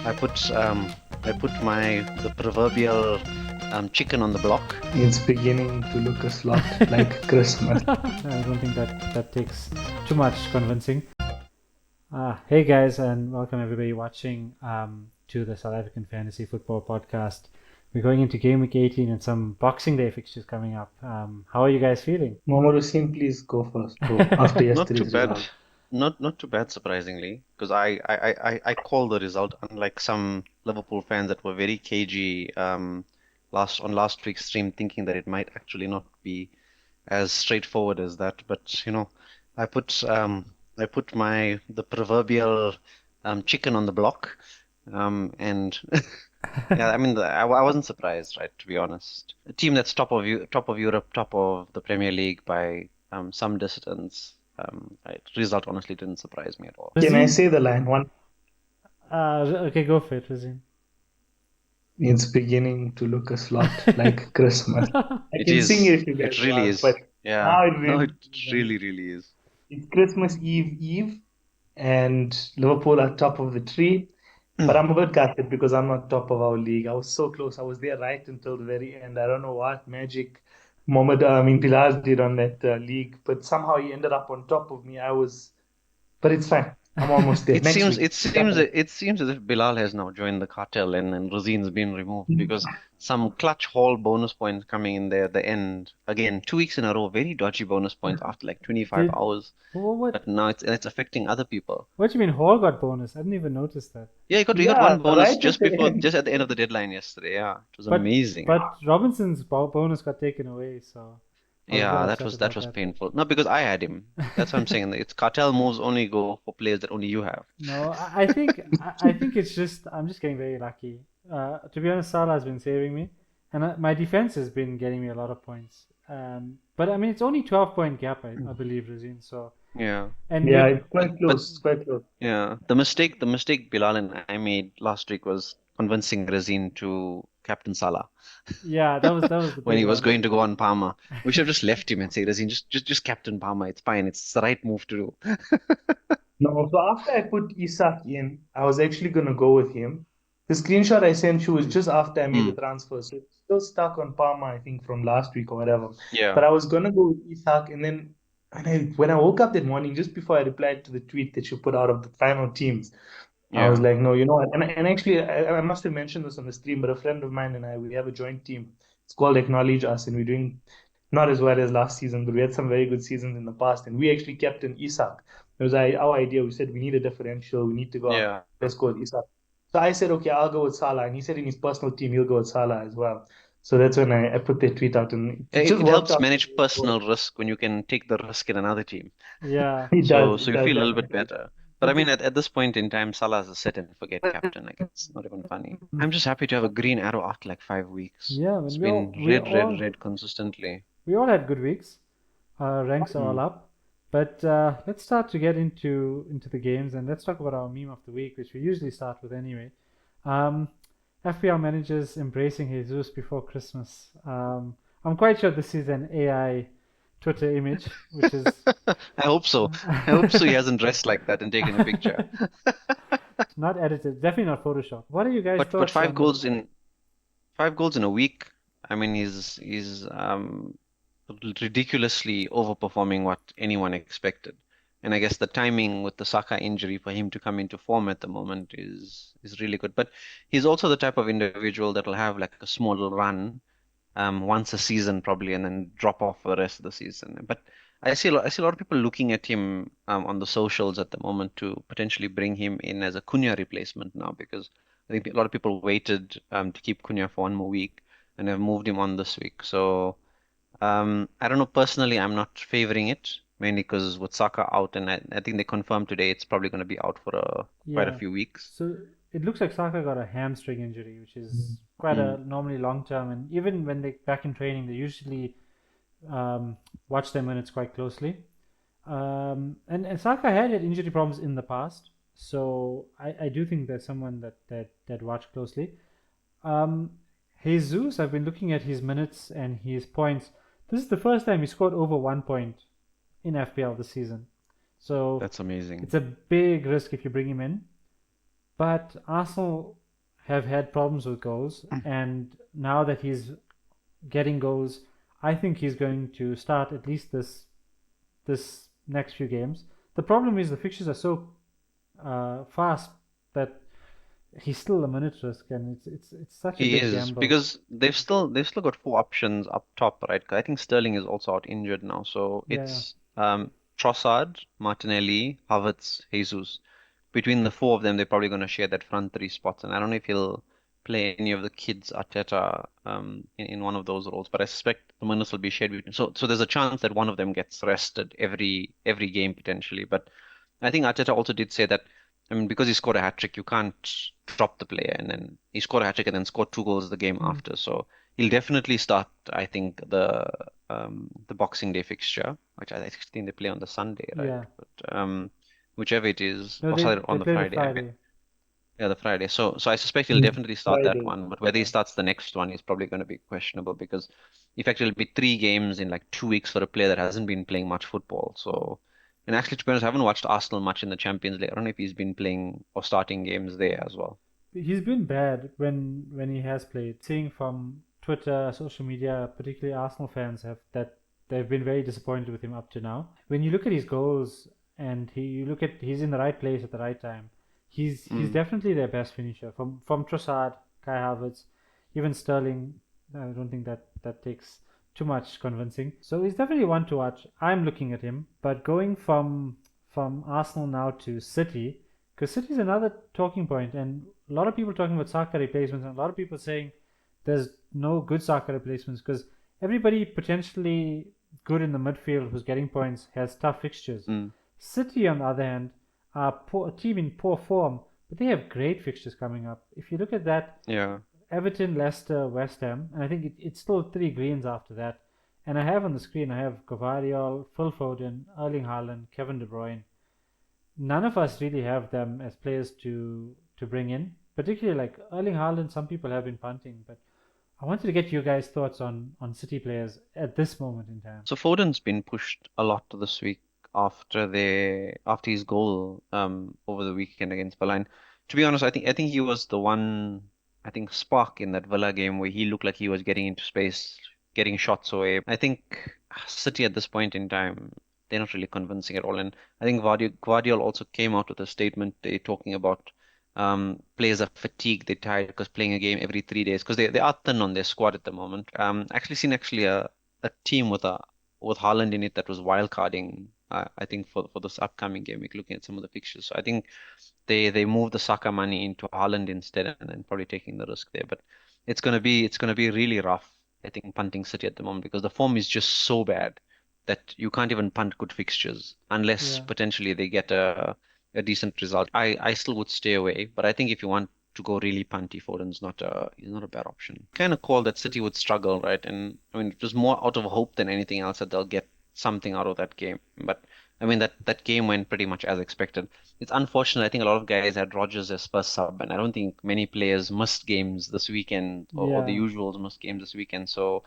I put the proverbial chicken on the block. It's beginning to look a lot like Christmas. I don't think that takes too much convincing. Hey guys, and welcome everybody watching to the South African Fantasy Football Podcast. We're going into Game Week 18 and some Boxing Day fixtures coming up. How are you guys feeling? Mohammed, Waseem, please go first, bro. After Not too yesterday's bad. result. Not too bad, surprisingly, because I called the result, unlike some Liverpool fans that were very cagey last week's stream, thinking that it might actually not be as straightforward as that. But I put the proverbial chicken on the block, and yeah, I mean I wasn't surprised, right? To be honest, a team that's top of Europe, top of the Premier League by some distance. Right, result honestly didn't surprise me at all. Can I Razeen? say the line? Okay, go for it, Razeen. It's beginning to look a lot like Christmas. I It can sing is. it if you guys It really want, but is. Yeah. now it No, really it really is. it's Christmas Eve, and Liverpool are top of the tree. But I'm a bit gutted because I'm not top of our league. I was so close. I was there right until the very end. I don't know what magic Bilal did on that league, but somehow he ended up on top of me. But it's fine. I'm almost there. It Next seems week. it seems it seems as if Bilal has now joined the cartel and Razeen's been removed because some clutch haul bonus points coming in there at the end. Again, 2 weeks in a row, very dodgy bonus points after like 25 Did hours. what? But now it's affecting other people. What do you mean Hall got bonus? I didn't even notice that. Yeah, we got Yeah, one bonus right at the end. just at the end of the deadline yesterday. Yeah, it was But amazing. but Robinson's bonus got taken away, so I was a bit Yeah, upset that about was that. painful. No, because I had him. That's what I'm saying. It's cartel moves only go for players that only you have. No, I think it's just I'm just getting very lucky. To be honest, Salah has been saving me, and my defense has been getting me a lot of points. But I mean, it's only 12-point gap, I believe, Razeen. So Yeah. and Yeah, you're it's quite But close. It's quite close. yeah, the mistake Bilal and I made last week was convincing Razeen to captain Salah yeah, that was the when big he was one. going to go on Palmer. We should have just left him and say, Razeen, just captain Palmer. It's fine. It's the right move to do. No, so after I put Isak in, I was actually gonna go with him. The screenshot I sent you was just after I made the Mm, transfer, so it's still stuck on Palma, I think, from last week or whatever. yeah, But I was gonna go with Isak, and then when I woke up that morning, just before I replied to the tweet that you put out of the final teams, I was yeah, like, no, you know what? And actually, I must have mentioned this on the stream, but a friend of mine and I, we have a joint team. It's called Acknowledge Us, and we're doing not as well as last season, but we had some very good seasons in the past, and we actually kept an Isak. It was our idea. We said we need a differential. We need to go up. yeah. Let's go with Isak. So I said, okay, I'll go with Salah, and he said in his personal team he'll go with Salah as well. So that's when I put that tweet out, and it just It worked helps out. manage personal risk when you can take the risk in another team. Yeah, It does. So It you does feel a little bit definitely. better. But I but mean, at this point in time, Salah is a set and forget captain. Like it's not even funny. I'm just happy to have a green arrow after like 5 weeks. yeah, It's when we all been we red, red, all red consistently. we all had good weeks. Our ranks are all Mm. up. But let's start to get into the games, and let's talk about our meme of the week, which we usually start with anyway. Um, FPL managers embracing Jesus before Christmas. I'm quite sure this is an AI Twitter image, which is I hope so. I hope so. He hasn't dressed like that and taken a picture. not edited, definitely not Photoshop. What are you guys' But thoughts on? 5 goals in a week. I mean, he's ridiculously overperforming what anyone expected. And I guess the timing with the Saka injury for him to come into form at the moment is really good. But he's also the type of individual that will have like a small little run once a season probably and then drop off for the rest of the season. But I see a lot of people looking at him on the socials at the moment to potentially bring him in as a Cunha replacement now because I think a lot of people waited to keep Cunha for one more week and have moved him on this week. So I don't know. Personally, I'm not favoring it mainly because with Saka out, and I think they confirmed today it's probably going to be out for quite a Yeah, few weeks. so it looks like Saka got a hamstring injury, which is quite Mm, a normally long term, and even when they back in training, they usually watch their minutes quite closely. And Saka had injury problems in the past, so I do think there's someone that watch closely. Um, Jesus, I've been looking at his minutes and his points. This is the first time he scored over 1 point in FPL this season. So that's amazing. it's a big risk if you bring him in. But Arsenal have had problems with goals, and now that he's getting goals, I think he's going to start at least this next few games. The problem is the fixtures are so fast that he's still a minute risk, and it's such a He big is gamble. because they've still got four options up top, right? 'Cause I think Sterling is also out injured now, so Yeah, it's Trossard, Martinelli, Havertz, Jesus. Between the four of them, they're probably going to share that front three spots, and I don't know if he'll play any of the kids Arteta in one of those roles, but I suspect the minutes will be shared between. So there's a chance that one of them gets rested every game potentially, but I think Arteta also did say that, I mean, because he scored a hat trick, you can't drop the player, and then he scored a hat trick and then scored two goals the game mm, after. So he'll definitely start, I think, the Boxing Day fixture, which I think they play on the Sunday, right? yeah. But whichever it is, No, or sorry, they on the play the Friday, I mean. Friday. Yeah, the Friday. So I suspect he'll Mm. definitely start that Friday. one, but whether he Yeah. starts the next one is probably going to be questionable because effectively it'll be 3 games in like 2 weeks for a player that hasn't been playing much football. So, and actually, to be honest, I haven't watched Arsenal much in the Champions League. I don't know if he's been playing or starting games there as well. He's been bad when he has played. Seeing from Twitter, social media, particularly Arsenal fans have that they've been very disappointed with him up to now. When you look at his goals and you look at he's in the right place at the right time. He's Mm. definitely their best finisher from Trossard, Kai Havertz, even Sterling. I don't think that takes too much convincing. So he's definitely one to watch. I'm looking at him, but going from Arsenal now to City, because City is another talking point, and a lot of people talking about Saka replacements, and a lot of people saying there's no good Saka replacements because everybody potentially good in the midfield who's getting points has tough fixtures. Mm. City, on the other hand, are a team in poor form, but they have great fixtures coming up. If you look at that, Yeah. Everton, Leicester, West Ham, and I think it's still three greens after that. And I have on the screen, I have Gvardiol, Phil Foden, Erling Haaland, Kevin De Bruyne. None of us really have them as players to bring in. Particularly like Erling Haaland, some people have been punting, but I wanted to get you guys' thoughts on City players at this moment in time. So Foden's been pushed a lot this week after his goal over the weekend against Bilal. To be honest, I think he was the one I think spark in that Villa game where he looked like he was getting into space, getting shots away. I think City at this point in time they're not really convincing at all. And I think Guardiola also came out with a statement they talking about players are fatigued, they're tired because playing a game every 3 days because they are thin on their squad at the moment. Actually seen a team with Haaland in it that was wildcarding, I think for this upcoming game week, looking at some of the fixtures. So I think they moved the Saka money into Haaland instead, and then probably taking the risk there. But it's gonna be really rough, I think, punting City at the moment because the form is just so bad that you can't even punt good fixtures unless Yeah, potentially they get a decent result. I still would stay away, but I think if you want to go really punty, Foden's not a bad option. Kind of called that City would struggle, right? And I mean, it was more out of hope than anything else that they'll get something out of that game. But I mean, that game went pretty much as expected. It's unfortunate. I think a lot of guys had Rodgers as first sub, and I don't think many players missed games this weekend or the yeah. usuals missed games this weekend. So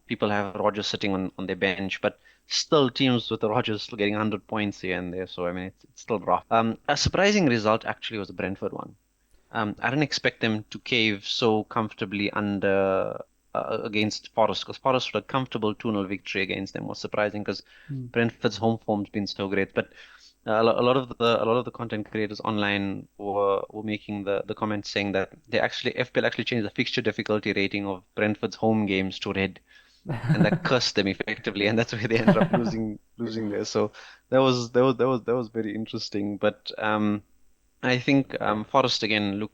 people have Rodgers sitting on their bench, but still teams with the Rodgers still getting 100 points here and there. So I mean, it's still rough. A surprising result actually was the Brentford one. I didn't expect them to cave so comfortably under against Forest because Forest had a comfortable 2-0 victory against them was surprising because Hmm. Brentford's home form's been so great. But a lot of the content creators online were making the comments saying that FPL actually changed the fixture difficulty rating of Brentford's home games to red, and that cursed them effectively, and that's why they ended up losing there. So that was very interesting. But I think Forest again look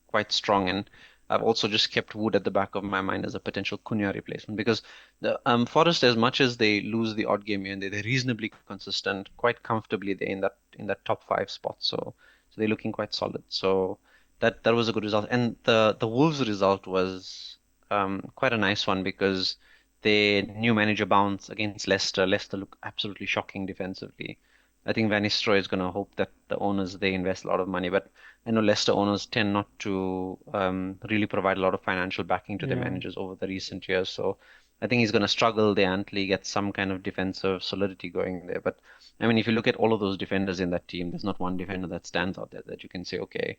quite strong, and I've also just kept Wood at the back of my mind as a potential Cunha replacement because the Forest, as much as they lose the odd game here and they're reasonably consistent, quite comfortably they're in that top five spot. So they're looking quite solid. So that was a good result, and the Wolves result was quite a nice one because their new manager bounce against Leicester. Leicester look absolutely shocking defensively. I think Van Nistelrooy is going to hope that the owners they invest a lot of money, but I know Leicester owners tend not to really provide a lot of financial backing to their Yeah, managers over the recent years. So I think he's going to struggle there until he gets some kind of defensive solidity going there. But I mean, if you look at all of those defenders in that team, there's not one defender that stands out there that you can say, okay,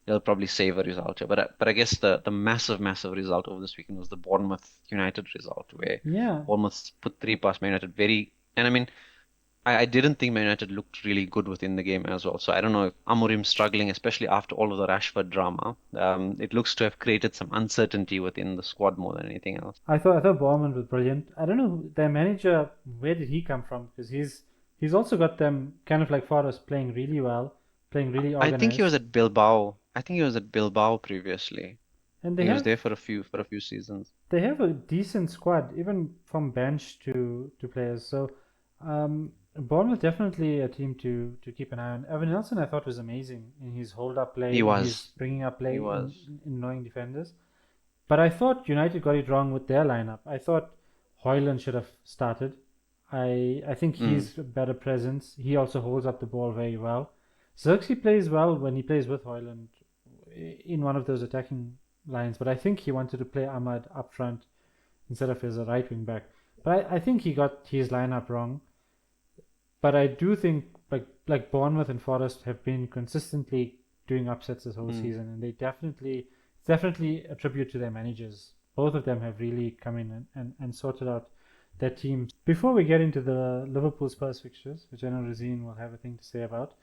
they'll probably save a result here. But I guess the massive result over this weekend was the Bournemouth United result, where Yeah, Bournemouth put three past Man United very, and I mean, I didn't think Man United looked really good within the game as well. So I don't know if Amorim struggling, especially after all of the Rashford drama. It looks to have created some uncertainty within the squad more than anything else. I thought Bournemouth was brilliant. I don't know their manager. Where did he come from? Because he's also got them kind of like Forest playing really well, playing really I think he was organized, at Bilbao. I think he was at Bilbao previously. and He was there for a few seasons. they have a decent squad, even from bench to players. So Bournemouth definitely a team to keep an eye on. Evan Nelson I thought was amazing in his hold up He play, in his was. bringing up He play, was. in knowing defenders. But I thought United got it wrong with their lineup. I thought Højlund should have started. I think Mm, he's a better presence. He also holds up the ball very well. Xerxes plays well when he plays with Højlund in one of those attacking lines, but I think he wanted to play Ahmad up front instead of as a right wing back. But I think he got his lineup wrong. But I do think like Bournemouth and Forest have been consistently doing upsets this whole mm. season, and they definitely attribute to their managers. Both of them have really come in and sorted out their teams. Before we get into the Liverpool Spurs fixtures, which I know Razeen will have a thing to say about,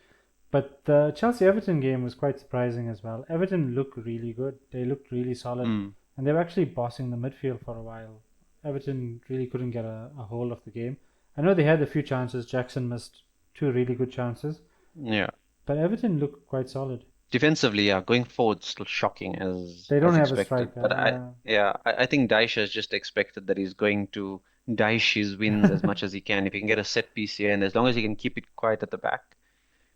but the Chelsea Everton game was quite surprising as well. Everton looked really good. They looked really solid, Mm. and they were actually bossing the midfield for a while. Everton really couldn't get a hold of the game. I know they had a few chances. Jackson missed two really good chances, Yeah. but Everton looked quite solid. Defensively, yeah, going forward still shocking They don't as have a expected. striker. But Yeah, I think Daesh has just expected that he's going to Daesh his wins as much as he can. If he can get a set piece here, and as long as he can keep it quiet at the back,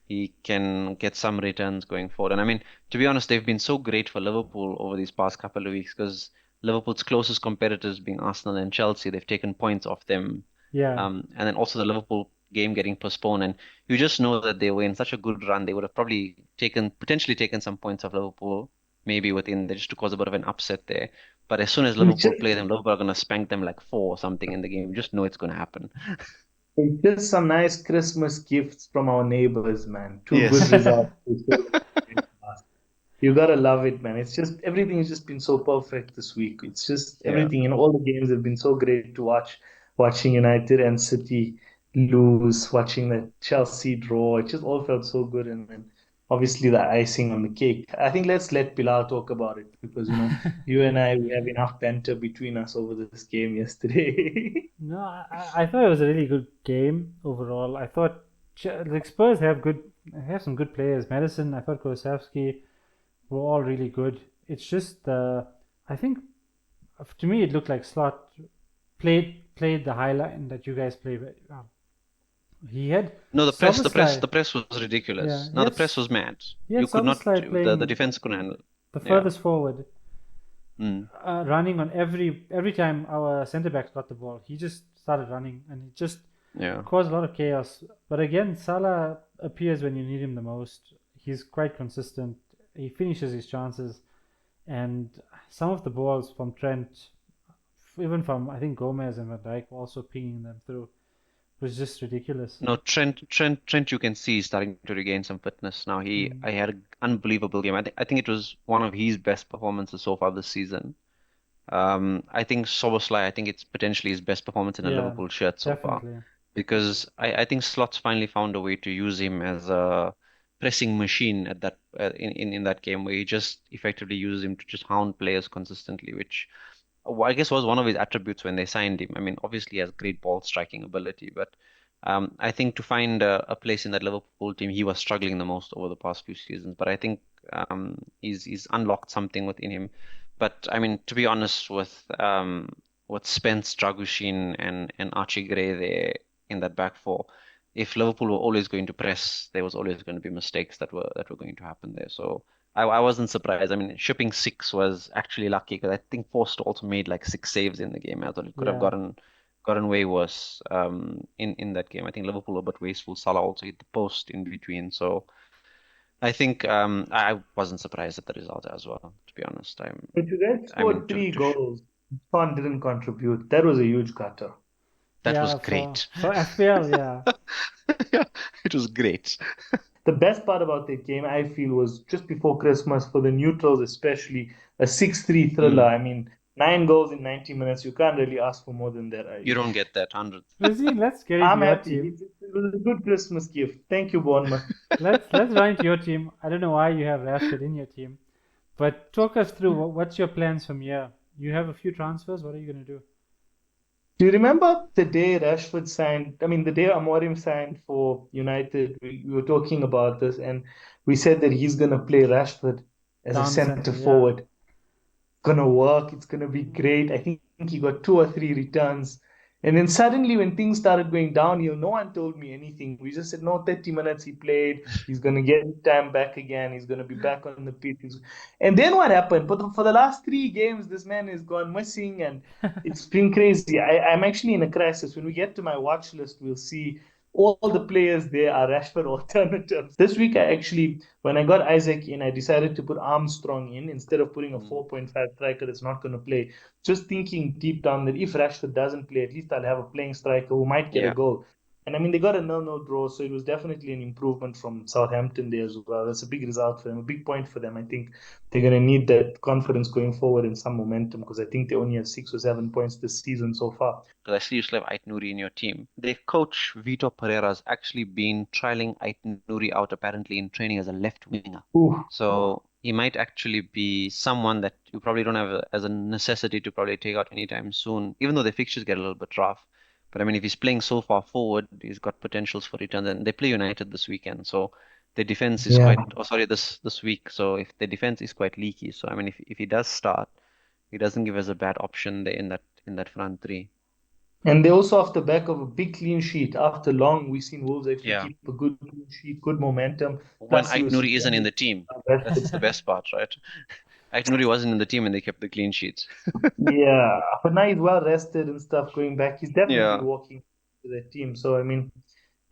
he can get some returns going forward. And I mean, to be honest, they've been so great for Liverpool over these past couple of weeks because Liverpool's closest competitors being Arsenal and Chelsea, they've taken points off them. yeah. And then also the Liverpool game getting postponed. And you just know that they were in such a good run, they would have probably potentially taken some points off Liverpool, maybe within there just to cause a bit of an upset there. But as soon as It's Liverpool just, play them, Liverpool are going to spank them like four or something in the game. You just know it's going to happen. it's just some nice Christmas gifts from our neighbors, man. Two good Yes. results. You gotta love it, man. It's just everything has just been so perfect this week. It's just Yeah. everything, and all the games have been so great to watch. Watching United and City lose, watching the Chelsea draw, it just all felt so good. And then obviously the icing on the cake. I think let's let Bilal talk about it because you and I we have enough banter between us over this game yesterday. No, I thought it was a really good game overall. I thought like Spurs have some good players. Madison, I thought Kulusevski were all really good. It's just I think to me it looked like Slot played the high line that you guys play. He had No, Soboslai. the press was Yeah, ridiculous. No, the press was mad. he had You could not, Soboslai the playing defense couldn't handle it. the Yeah. furthest forward, Mm. running on every time our centre backs got the ball. He just started running, and it just Yeah. caused a lot of chaos. But again, Salah appears when you need him the most. He's quite consistent. He finishes his chances, and some of the balls from Trent, even from I think Gomez and Van Dijk, were also pinging them through. It was just ridiculous. No, Trent, you can see he's starting to regain some fitness now. Mm. I had an unbelievable game. I think it was one of his best performances so far this season. I think Soboslai, I think it's potentially his best performance in a Yeah, Liverpool shirt so far definitely. because I think Slot's finally found a way to use him as a pressing machine at that in that game where he just effectively uses him to just hound players consistently, which I guess was one of his attributes when they signed him. I mean, obviously he has great ball striking ability, but I think to find a place in that Liverpool team, he was struggling the most over the past few seasons. But I think he's unlocked something within him. But I mean, to be honest, with Spence, Dragushin, and Archie Gray there in that back four, if Liverpool were always going to press, there was always going to be mistakes that were going to happen there. So. I wasn't surprised. I mean, shipping six was actually lucky because I think Forster also made like six saves in the game as well. It could have Yeah. gotten way worse in that game. I think Liverpool were a bit wasteful. Salah also hit the post in between. So I think I wasn't surprised at the result as well, to be honest. But you guys I mean, scored three goals. Son didn't contribute. That was a huge gutter. that was Yeah, for great. for FPL, yeah. Yeah, it was great. the best part about that game, I feel, was just before Christmas for the neutrals, especially a 6-3 thriller. Mm. I mean, 9 goals in 90 minutes. You can't really ask for more than that, are You you? don't get that 100. Razeen, let's get into I'm your happy. team. It was a good Christmas gift. Thank you, Bournemouth. Let's run into your team. I don't know why you have Rashford in your team, but talk us through what's your plans from here. You have a few transfers. What are you gonna do? Do you remember the day Rashford signed? I mean, the day Amorim signed for United, we were talking about this, and we said that he's going to play Rashford as a Down the centre center, yeah. forward. Gonna work. It's gonna be great. I think he got two or three returns. And then suddenly, when things started going downhill, no one told me anything. We just said, no, 30 minutes he played. He's going to get his time back again. He's going to be back on the pitch. And then what happened? For the last 3 games, this man has gone missing and it's been crazy. I'm actually in a crisis. When we get to my watch list, we'll see all the players there are Rashford alternatives. This week, when I got Isaac in, I decided to put Armstrong in instead of putting a Mm. 4.5 striker that's not going to play. Just thinking deep down that if Rashford doesn't play, at least I'll have a playing striker who might get a Yeah. goal. And I mean, they got a 0-0 draw, so it was definitely an improvement from Southampton there as well. That's a big result for them, a big point for them. I think they're going to need that confidence going forward and some momentum because I think they only have 6 or 7 points this season so far. Because I see you still have Ait Nouri in your team. Their coach, Vito Pereira's actually been trialing Ait Nouri out apparently in training as a left winger. Ooh. So he might actually be someone that you probably don't have as a necessity to probably take out anytime soon, even though the fixtures get a little bit rough. But I mean, if he's playing so far forward, he's got potentials for returns. And they play United this weekend, so their defense is Yeah. quite, oh sorry, this week. So if the defense is quite leaky, so I mean, if he does start, he doesn't give us a bad option there in that front three. And they also off the back of a big clean sheet. After long, we've seen Wolves actually Yeah. keep a good clean sheet, good momentum. When Plus, he Ait was Nouri isn't in suspended. the team. Rashford. That's the best part, right? Ait Nouri wasn't in the team and they kept the clean sheets. Yeah, but now he's well rested and stuff going back. He's definitely Yeah, walking to the team. So, I mean,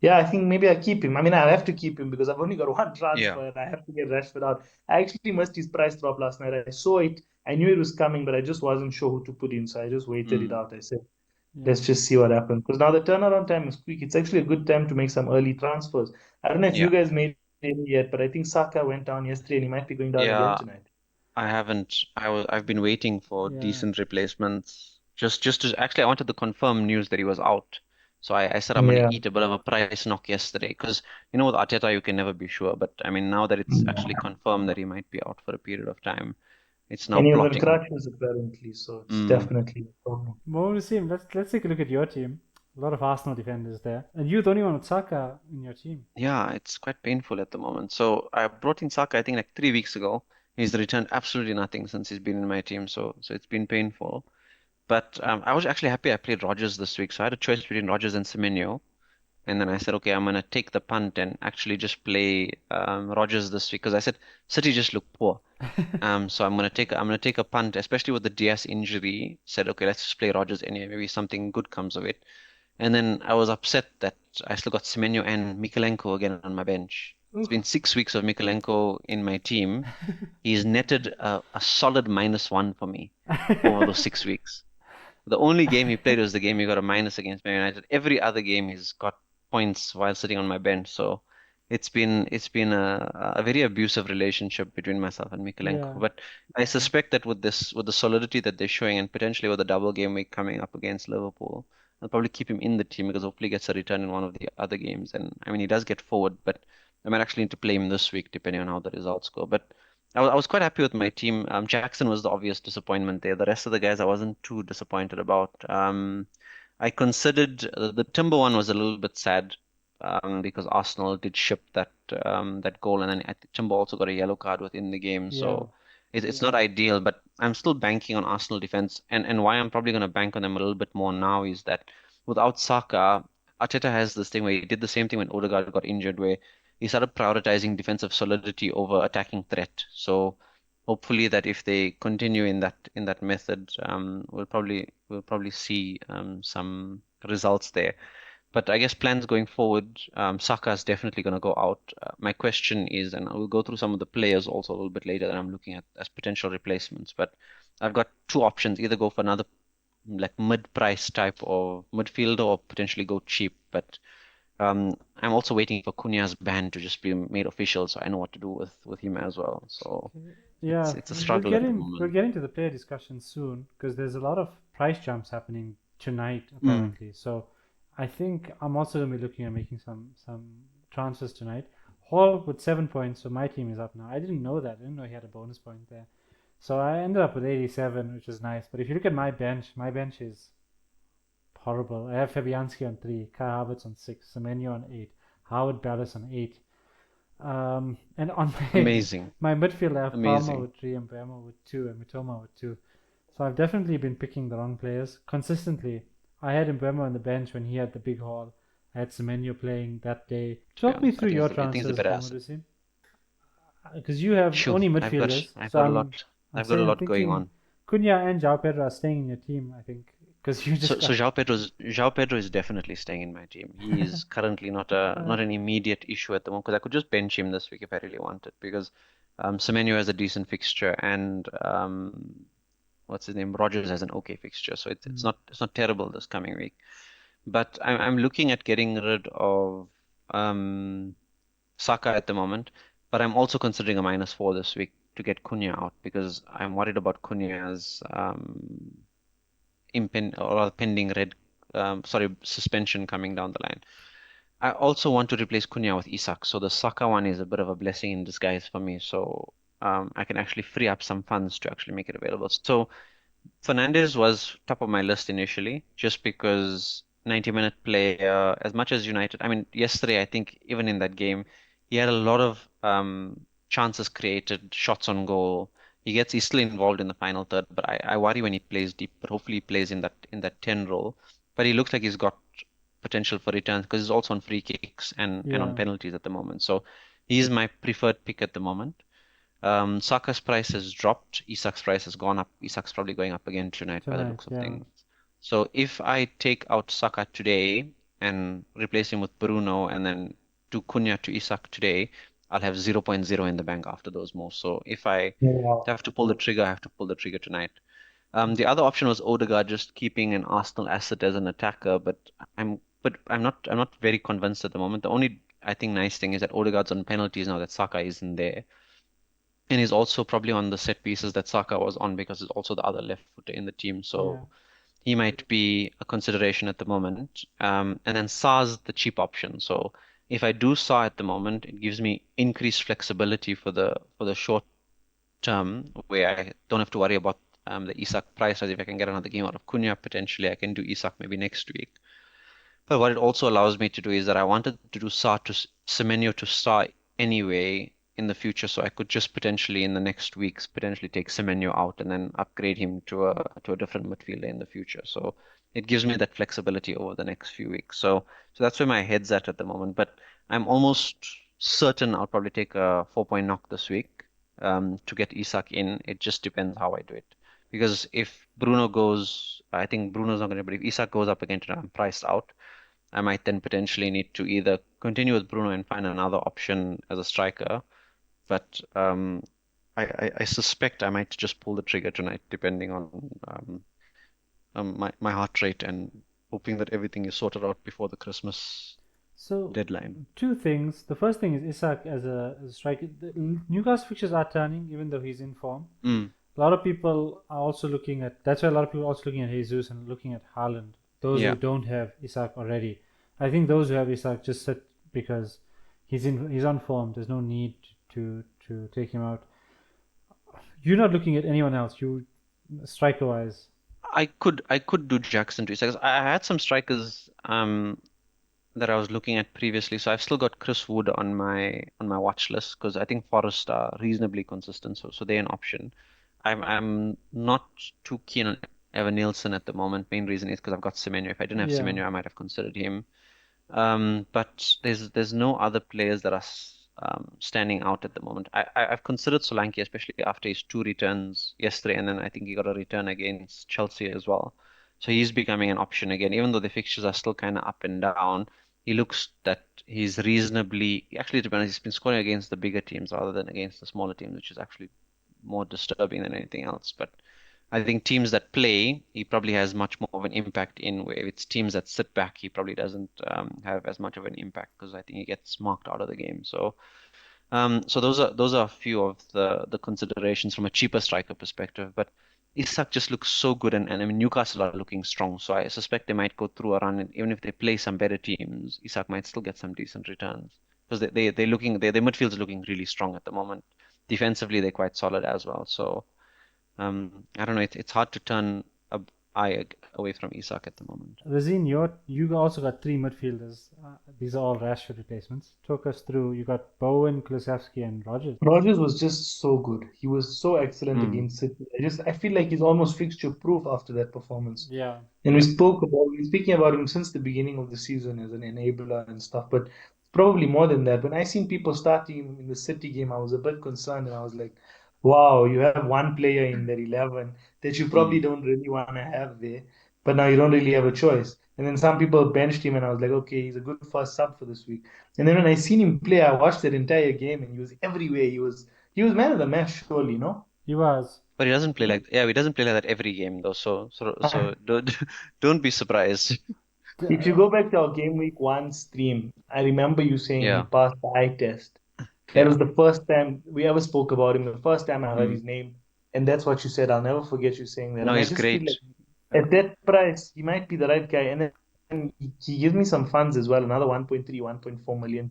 yeah, I think maybe I keep him. I mean, I have to keep him because I've only got one yeah. transfer and I have to get Rashford out. I actually missed his price drop last night. I saw it. I knew it was coming, but I just wasn't sure who to put in. So I just waited it Mm, out. I said, Yeah. let's just see what happens. Because now the turnaround time is quick. It's actually a good time to make some early transfers. I don't know if you yeah, guys made any yet, but I think Saka went down yesterday and he might be going down again yeah. tonight. I haven't. I've been waiting for Yeah. decent replacements. Just to actually, I wanted the confirmed news that he was out. So I said I'm going Yeah. to eat a bit of a price knock yesterday because you know with Arteta you can never be sure. But I mean now that it's actually confirmed that he might be out for a period of time, it's now And he was on plotting. crutches apparently, so it's Mm. definitely a problem. Well, Waseem, let's take a look at your team. A lot of Arsenal defenders there, and you're the only one with Saka in your team. Yeah, it's quite painful at the moment. So I brought in Saka, I think like 3 weeks ago. He's returned absolutely nothing since he's been in my team. So it's been painful. But I was actually happy I played Rodgers this week. So I had a choice between Rodgers and Semenyo. And then I said, okay, I'm gonna take the punt and actually just play Rodgers this week because I said City just look poor. So I'm gonna take a punt, especially with the DS injury. Said, okay, let's just play Rodgers anyway. Maybe something good comes of it. And then I was upset that I still got Semenyo and Mikalenko again on my bench. It's Ooh. been 6 weeks of Mikalenko in my team. He's netted a solid -1 for me over those 6 weeks. The only game he played was the game he got a minus against Man United. Every other game he's got points while sitting on my bench. So it's been a very abusive relationship between myself and Yeah. Mikalenko. But I suspect that with the solidity that they're showing and potentially with the double game week coming up against Liverpool, I'll probably keep him in the team because hopefully he gets a return in one of the other games. And I mean he does get forward, but I might actually need to play him this week depending on how the results go. But I was quite happy with my team. Jackson was the obvious disappointment there. The rest of the guys I wasn't too disappointed about. I considered the Timber one was a little bit sad because Arsenal did ship that goal, and then I think Timber also got a yellow card within the game, Yeah. so it's not ideal. But I'm still banking on Arsenal defense, and why I'm probably going to bank on them a little bit more now is that without Saka, Arteta has this thing where he did the same thing when Odegaard got injured, where he started prioritizing defensive solidity over attacking threat. So hopefully that if they continue in that method, we'll probably see some results there. But I guess plans going forward, Saka is definitely going to go out. My question is, and I will go through some of the players also a little bit later that I'm looking at as potential replacements. But I've got two options: either go for another like mid-price type of midfielder, or potentially go cheap. But I'm also waiting for Cunha's ban to just be made official, so I know what to do with him as well. So Yeah, it's a we'll struggle get at the in. We'll moment. get into the player discussion soon because there's a lot of price jumps happening tonight Mm. apparently. So I think I'm also gonna be looking at making some transfers tonight. Hall with 7 points, so my team is up now. I didn't know that. I didn't know he had a bonus point there. So I ended up with 87, which is nice. But if you look at my bench is horrible. I have Fabianski on 3, Kai Havertz on 6, Semenyo on 8, Howard Ballas on 8. And on my Amazing, my midfield, I have Palmer amazing. with 3 and Mbeumo with 2 and Mitoma with 2. So I've definitely been picking the wrong players consistently. I had Mbeumo on the bench when he had the big haul. I had Semenyo playing that day. To be Talk me honest, through your I think it's a transfers, better Mohammed asset. Waseem, because you have Shoo, only midfielders. I've So got a I'm lot, I'm I've got a saying I'm lot going thinking on. Cunha and João Pedro are staying in your team. I think because you just So got. João Pedro is definitely staying in my team. He is currently uh, not an immediate issue at the moment because I could just bench him this week if I really wanted because Semenyo has a decent fixture and what's his name? Rogers has an okay fixture, so mm, it's not terrible this coming week. But I'm looking at getting rid of um, Saka at the moment, but I'm also considering a -4 this week to get Cunha out because I'm worried about Cunha's pending red suspension coming down the line. I also want to replace Cunha with Isak, so the Saka one is a bit of a blessing in disguise for me. So I can actually free up some funds to actually make it available. So Fernandez was top of my list initially, just because 90-minute play, as much as United, I mean, yesterday, I think even in that game, he had a lot of chances created, shots on goal. He's still involved in the final third, but I worry when he plays deep, but hopefully he plays in that 10 role. But he looks like he's got potential for returns because he's also on free kicks and on yeah, penalties at the moment. So he's my preferred pick at the moment. Saka's price has dropped. Isak's price has gone up. Isak's probably going up again tonight by the tonight. looks of Yeah, things. So if I take out Saka today and replace him with Bruno and then do Cunha to Isak today, I'll have zero point 0.0 in the bank after those moves. So if I Wow. have to pull the trigger, I have to pull the trigger tonight. The other option was Odegaard just keeping an Arsenal asset as an attacker, I'm not very convinced at the moment. The only I think nice thing is that Odegaard's on penalties now that Saka isn't there. And he's also probably on the set pieces that Saka was on because he's also the other left footer in the team. yeah. So he might be a consideration at the moment. And then Sa's the cheap option. So if I do Sa at the moment, it gives me increased flexibility for the short term where I don't have to worry about the Isak price. As if I can get another game out of Cunha, potentially I can do Isak maybe next week. But what it also allows me to do is that I wanted to do Sa to Semenyo to Sa anyway in the future, so I could just potentially in the next weeks potentially take Semenyo out and then upgrade him to a different midfielder in the future. So it gives me that flexibility over the next few weeks. So that's where my head's at the moment. But I'm almost certain I'll probably take a 4 point knock this week to get Isak in. It just depends how I do it. Because if Bruno goes, I think Bruno's not going to, but if Isak goes up again tonight, I'm priced out. I might then potentially need to either continue with Bruno and find another option as a striker, but I suspect I might just pull the trigger tonight, depending on my heart rate and hoping that everything is sorted out before the Christmas So deadline. two things. The first thing is Isak as a striker. The Newcastle fixtures are turning, even though he's in form. Mm, A lot of people are also looking at. That's why a lot of people are also looking at Jesus and looking at Haaland. Those who yeah, don't have Isak already. I think those who have Isak just sit because he's on form. There's no need to take him out. You're not looking at anyone else. You striker wise. I could do Jackson to Isak. I had some strikers that I was looking at previously. So I've still got Chris Wood on my watch list because I think Forest are reasonably consistent. So they're an option. I'm not too keen on Evan Nielsen at the moment. Main reason is because I've got Semenyo. If I didn't have Yeah. Semenyo, I might have considered him. But there's no other players that are standing out at the moment. I've considered Solanke, especially after his 2 returns yesterday, and then I think he got a return against Chelsea as well. So he's becoming an option again, even though the fixtures are still kind of up and down. He looks that he's reasonably, actually, to be honest, he's been scoring against the bigger teams rather than against the smaller teams, which is actually more disturbing than anything else. But I think teams that play, he probably has much more of an impact in. Where if it's teams that sit back, he probably doesn't have as much of an impact because I think he gets marked out of the game. So those are a few of the considerations from a cheaper striker perspective. But Isak just looks so good, and I mean Newcastle are looking strong, so I suspect they might go through a run, and even if they play some better teams, Isak might still get some decent returns because their midfield's looking really strong at the moment. Defensively, they're quite solid as well. So I don't know. It's hard to turn a eye away from Isak at the moment. Razeen, you also got three midfielders. These are all Rashford replacements. Talk us through. You got Bowen, Kulusevski, and Rogers. Rogers was just so good. He was so excellent Mm, against City. I feel like he's almost fixture proof after that performance. Yeah, And we've been speaking about him since the beginning of the season as an enabler and stuff, but probably more than that. When I seen people starting him in the City game, I was a bit concerned and I was like, wow, you have one player in that 11 that you probably mm, don't really want to have there, but now you don't really have a choice. And then some people benched him and I was like, okay, he's a good first sub for this week. And then when I seen him play, I watched that entire game and he was everywhere. He was man of the match, surely, no? he was. but he doesn't play like yeah, he doesn't play like that every game though. So don't don't be surprised. If you go back to our game week one stream, I remember you saying he Yeah, passed the eye test. That yeah. was the first time we ever spoke about him, the first time I heard Mm. his name. And that's what you said. I'll never forget you saying that. No, And I he's just feel great. like Yeah. at that price, he might be the right guy. And then he gives me some funds as well, another 1.3, 1.4 million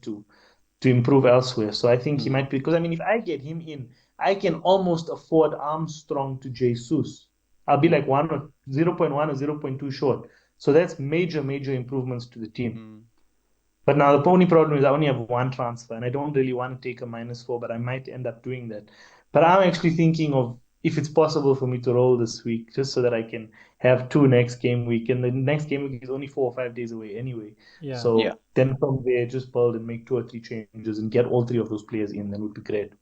to improve elsewhere. So I think he Mm, might be, because I mean, if I get him in, I can almost afford Armstrong to Jesus. I'll be like 0.1 or zero point 0.2 short. So that's major, major improvements to the team. mm, But now the only problem is I only have one transfer and I don't really want to take a -4, but I might end up doing that. But I'm actually thinking of if it's possible for me to roll this week just so that I can have two next game week. And the next game week is only 4 or 5 days away anyway. Yeah. So yeah, then from there, just build and make two or three changes and get all three of those players in. That would be great.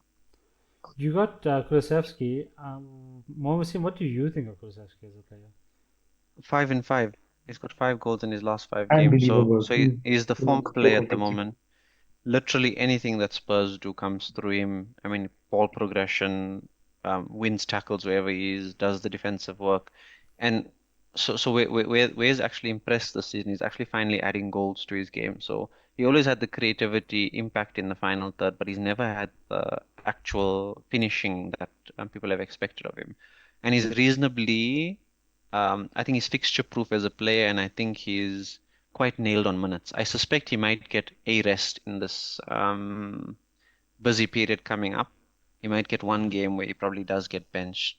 You got Kulusevski. Waseem, what do you think of Kulusevski as a player? 5 and 5. He's got 5 goals in his last 5 games. So Unbelievable. so he's the form He's player so at the electric. moment. Literally anything that Spurs do comes through him. I mean, ball progression, wins tackles wherever he is, does the defensive work, and so where he's actually impressed this season. He's actually finally adding goals to his game. So he always had the creativity, impact in the final third, but he's never had the actual finishing that people have expected of him. And he's reasonably, I think he's fixture proof as a player, and I think he's quite nailed on minutes. I suspect he might get a rest in this busy period coming up. He might get one game where he probably does get benched.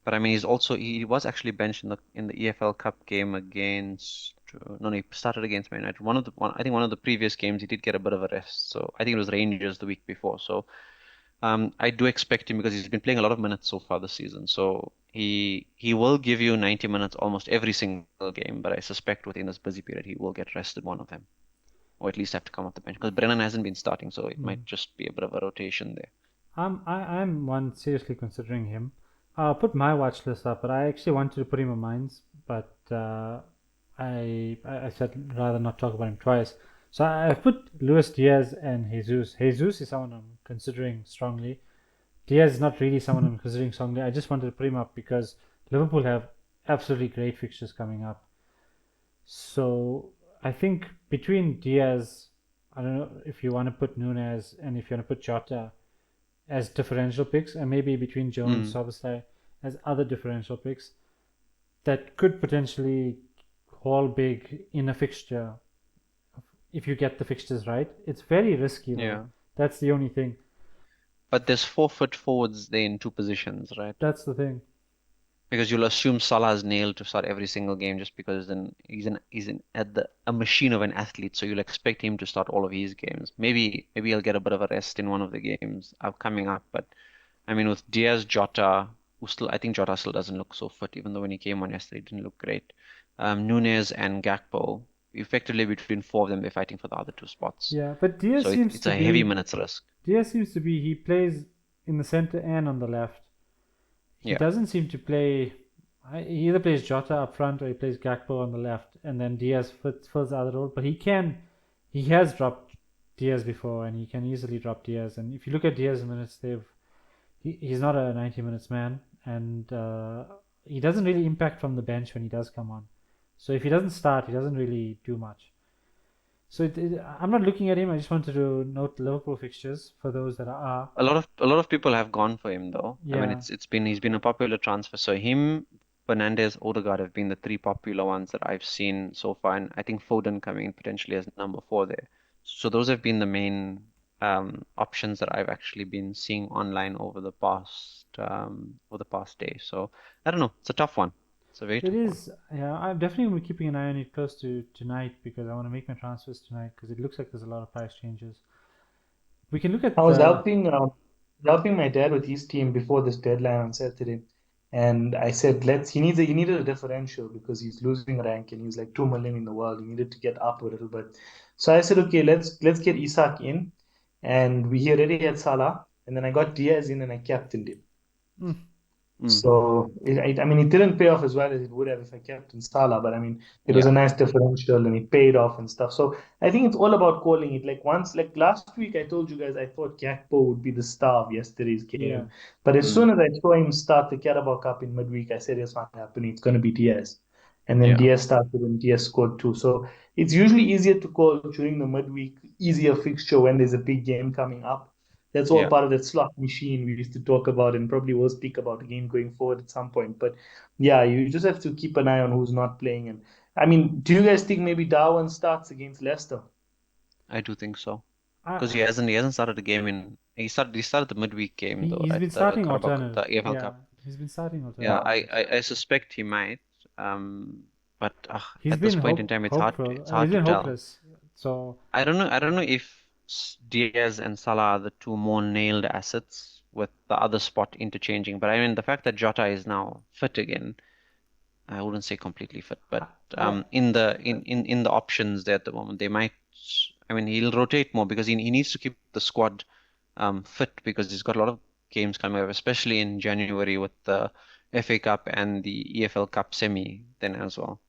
But I mean, he was actually benched in the EFL Cup game against no, no, he started against Man United. I think one of the previous games he did get a bit of a rest. So I think it was Rangers the week before. So I do expect him because he's been playing a lot of minutes so far this season. So he will give you 90 minutes almost every single game, but I suspect within this busy period he will get rested one of them, or at least have to come off the bench because Brennan hasn't been starting, so it Hmm. might just be a bit of a rotation there. I'm one seriously considering him. I'll put my watch list up, but I actually wanted to put him on mines, but I said rather not talk about him twice. So I've put Luis Diaz and Jesus. Jesus is someone I'm considering strongly. Diaz is not really someone I'm considering strongly. I just wanted to put him up because Liverpool have absolutely great fixtures coming up. So I think between Diaz, I don't know if you want to put Nunez and if you want to put Jota as differential picks, and maybe between Jones, Mm, Szoboszlai as other differential picks that could potentially haul big in a fixture if you get the fixtures right. It's very risky though. yeah, That's the only thing. but there's 4 foot forwards there in two positions, right? That's the thing. Because you'll assume Salah's nailed to start every single game just because then he's at a machine of an athlete, so you'll expect him to start all of his games. Maybe he'll get a bit of a rest in one of the games coming up, but I mean with Diaz, Jota, who still I think Jota still doesn't look so fit, even though when he came on yesterday he didn't look great. Nunez and Gakpo, effectively between four of them, they're fighting for the other two spots. Yeah, but So it's a heavy minutes risk. He plays in the center and on the left. He Yeah. doesn't seem to play. He either plays Jota up front or he plays Gakpo on the left, and then Diaz fills the other role. But he can, he has dropped Diaz before, and he can easily drop Diaz. And if you look at Diaz's minutes, he's not a 90 minutes man, and he doesn't really impact from the bench when he does come on. So if he doesn't start, he doesn't really do much. So I'm not looking at him. I just wanted to note Liverpool fixtures for those that are. A lot of people have gone for him though. I mean, Yeah, he's been a popular transfer. So him, Fernandes, Odegaard have been the three popular ones that I've seen so far, and I think Foden coming in potentially as number four there. So those have been the main options that I've actually been seeing online over the past day. So I don't know. It's a tough one. It's a very it tough one. is. Yeah, I'm definitely going to be keeping an eye on it close to tonight because I want to make my transfers tonight because it looks like there's a lot of price changes. We can look I at was the. helping my dad with his team before this deadline on Saturday, and I said, he needed a differential because he's losing rank and he was like 2 million in the world. He needed to get up a little bit. So I said, okay, let's get Isak in, and we already had Salah, and then I got Diaz in and I captained him. Mm, Mm, So I mean, it didn't pay off as well as it would have if I kept in Salah, but I mean, it was a yeah, nice differential and it paid off and stuff. So I think it's all about calling it. Like last week, I told you guys I thought Gakpo would be the star of yesterday's yeah, game, but as mm, soon as I saw him start the Carabao Cup in midweek, I said it's not happening. It's going to be Diaz, and then yeah, Diaz started and Diaz scored too. So it's usually easier to call during the midweek, easier fixture when there's a big game coming up. That's all yeah. part of that slot machine we used to talk about and probably will speak about again going forward at some point. But yeah, you just have to keep an eye on who's not playing. And I mean, do you guys think maybe Darwin starts against Leicester? I do think so. Because I, he hasn't started the game in he started the midweek game though, he's right? been The starting Carabao Cup, alternate. the AFL Yeah, Cup. he's been starting Yeah, alternate. I suspect he might. But He's at this been point in time, hopeful. it's He's hard to been tell. hopeless. So I don't know if Diaz and Salah are the two more nailed assets with the other spot interchanging. But I mean, the fact that Jota is now fit again, I wouldn't say completely fit, but I in the options there at the moment, they might. I mean, he'll rotate more because he needs to keep the squad fit because he's got a lot of games coming up, especially in January with the FA Cup and the EFL Cup semi then as well.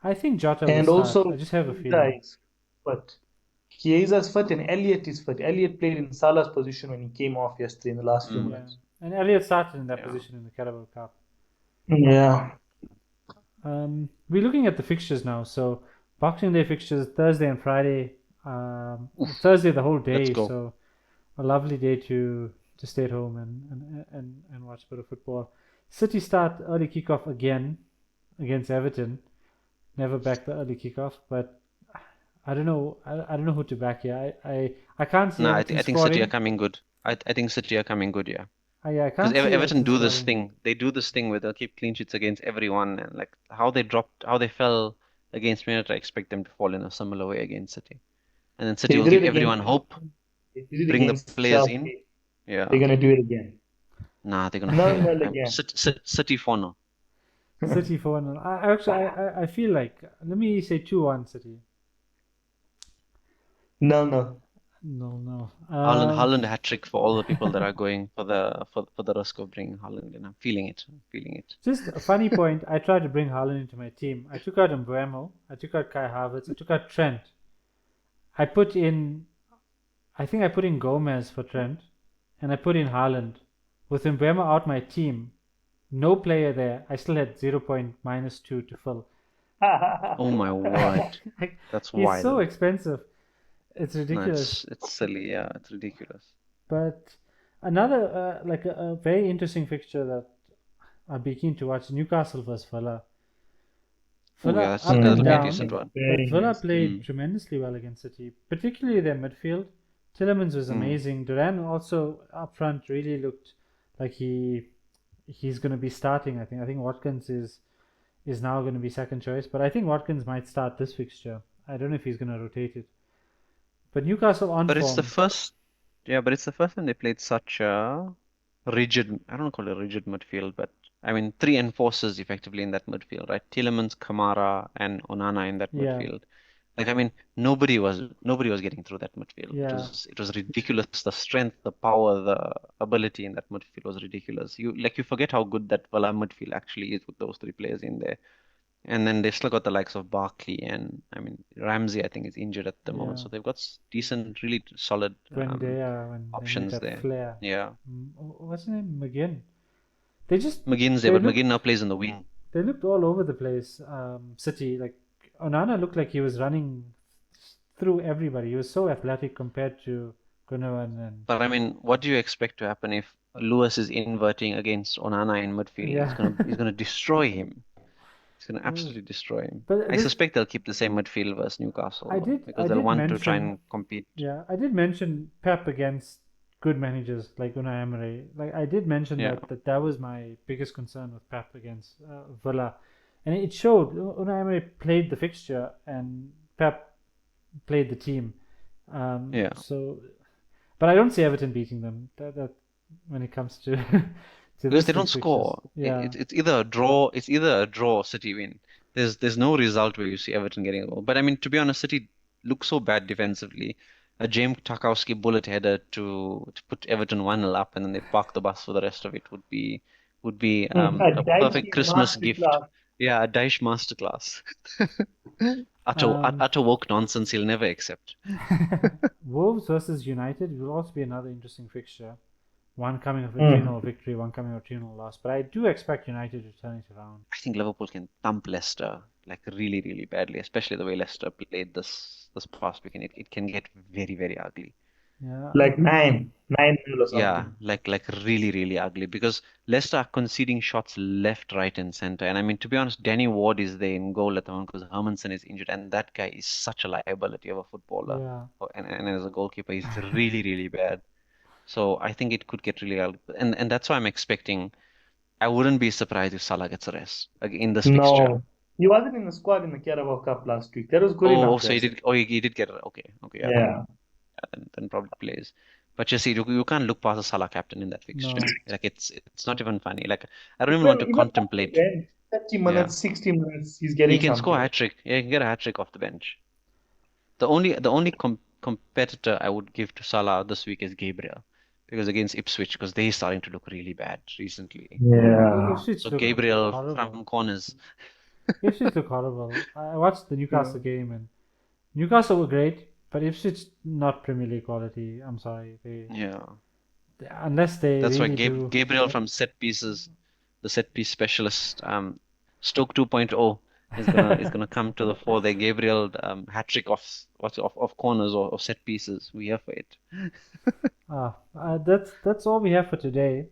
I think Jota will And start. I also, just have a Chiesa feeling. is fit. Chiesa's fit and Elliott is fit. Elliott played in Salah's position when he came off yesterday in the last few Mm, Yeah, minutes. and Elliot started in that yeah. position in the Carabao Cup. Yeah. We're looking at the fixtures now. So Boxing Day fixtures Thursday and Friday. Oof, Thursday the whole let's day. go. So a lovely day to stay at home and watch a bit of football. City start early kickoff again against Everton. Never back the early kickoff, but I don't know. I don't know who to back here. I can't see No, Everton I think City are scoring. coming good. I think City are coming good, yeah. Yeah, I Because can't see Everton Everton do this scoring. thing. They do this thing where they'll keep clean sheets against everyone, and like how they fell against Man United, I expect them to fall in a similar way against City. And then City They will did give it against everyone hope, they did it bring the against players in. Chelsea. They're Yeah. gonna do it again. Nah, they're gonna No, fail. no, again. City 4-0. City 4-0. I actually I feel like let me say 2-1 City. No, no. No, no. Haaland hat trick for all the people that are going for the risk of bringing Haaland in. I'm feeling it. I'm feeling it. Just a funny point. I tried to bring Haaland into my team. I took out Mbuemo. I took out Kai Havertz. I took out Trent. I put in. I think I put in Gomez for Trent, and I put in Haaland. With Mbuemo out my team, no player there. I still had 0 point -2 to fill. Oh my word. Like, That's he's so wild. expensive. It's No, ridiculous. it's silly. Yeah, it's ridiculous. But another like a very interesting fixture that I'd be keen to watch: Newcastle versus Villa. Oh yeah, Villa up that'll and be a down, decent one. but Very Villa nice. played Mm, tremendously well against City, particularly their midfield. Tillemans was mm. amazing. Duran also up front really looked like he's going to be starting. I think Watkins is now going to be second choice, but I think Watkins might start this fixture. I don't know if he's going to rotate it. But Newcastle on But it's the form, first, yeah, but it's the first time they played such a rigid, I don't call it rigid midfield, but I mean three enforcers effectively in that midfield, right? Tielemans, Kamara, and Onana in that yeah, midfield. Like I mean, nobody was getting through that midfield. It yeah, was it was ridiculous. The strength, the power, the ability in that midfield was ridiculous. You forget how good that Villa midfield actually is with those three players in there. And then they've still got the likes of Barkley and I mean Ramsey, I think, is injured at the moment. yeah. So they've got decent, really solid When they need options that there. flair. Yeah. What's his name? McGinn. They just McGinn's there, they but looked McGinn now plays in the wing. they looked all over the place. City, like Onana looked like he was running through everybody. He was so athletic compared to Gundogan and But I mean, what do you expect to happen if Lewis is inverting against Onana in midfield? yeah. He's gonna destroy him. He's gonna Uh, absolutely destroy him. but I this suspect they'll keep the same midfield versus Newcastle I though, did because I they'll did want to try mention and compete. yeah I did mention Pep against good managers like Unai Emery. Like I did mention Yeah, that was my biggest concern with Pep against Villa, and it showed. Unai Emery played the fixture and Pep played the team. yeah. So, but I don't see Everton beating them. That when it comes to to Because they this don't week's fixtures, score. yeah, It's either a draw. It's either a draw or City win. There's no result where you see Everton getting a goal. But I mean, to be honest, City look so bad defensively. A James Tarkowski bullet header to put Everton 1-0 up, and then they park the bus for the rest of it would be A a perfect dicey Christmas gift. masterclass. Yeah, a Daesh masterclass. um, Utter woke nonsense he'll never accept. Wolves versus United will also be another interesting fixture. One coming of a 3 Mm. 0 victory, one coming of a 2-0 loss. But I do expect United to turn it around. I think Liverpool can thump Leicester like really, really badly, especially the way Leicester played this past weekend. It can get very, very ugly. Yeah, Like 9-0 or Yeah, something. like really, really ugly because Leicester are conceding shots left, right, and center. And I mean, to be honest, Danny Ward is there in goal at the moment because Hermanson is injured, and that guy is such a liability of a footballer. yeah. And as a goalkeeper, he's really, really bad. So I think it could get really ugly. And that's why I'm expecting. I wouldn't be surprised if Salah gets a rest like, in this fixture. No. He wasn't in the squad in the Carabao Cup last week. That was good Oh, enough so he rest. did. Oh, he did get it. Okay, okay, yeah, Yeah. then probably plays. But you see, you can't look past a Salah captain in that fixture. No. Like it's not even funny. Like I don't even want Even to even off the contemplate. bench, 30 Yeah, minutes, 60 minutes, he's he getting can score a something. hat trick. Yeah, he can get a hat trick off the bench. The only competitor I would give to Salah this week is Gabriel, because against Ipswich, because they're starting to look really bad recently. Yeah. Ipswich So look Gabriel horrible. from corners. Ipswich look horrible. I watched the Yeah. Newcastle game and Newcastle were great, but Ipswich not Premier League quality. I'm sorry. Yeah, Unless they that's why really do. Gabriel from set pieces, the set piece specialist, Stoke 2.0 is gonna come to the fore there. Gabriel hat trick of corners or set pieces. We here for it. That's all we have for today.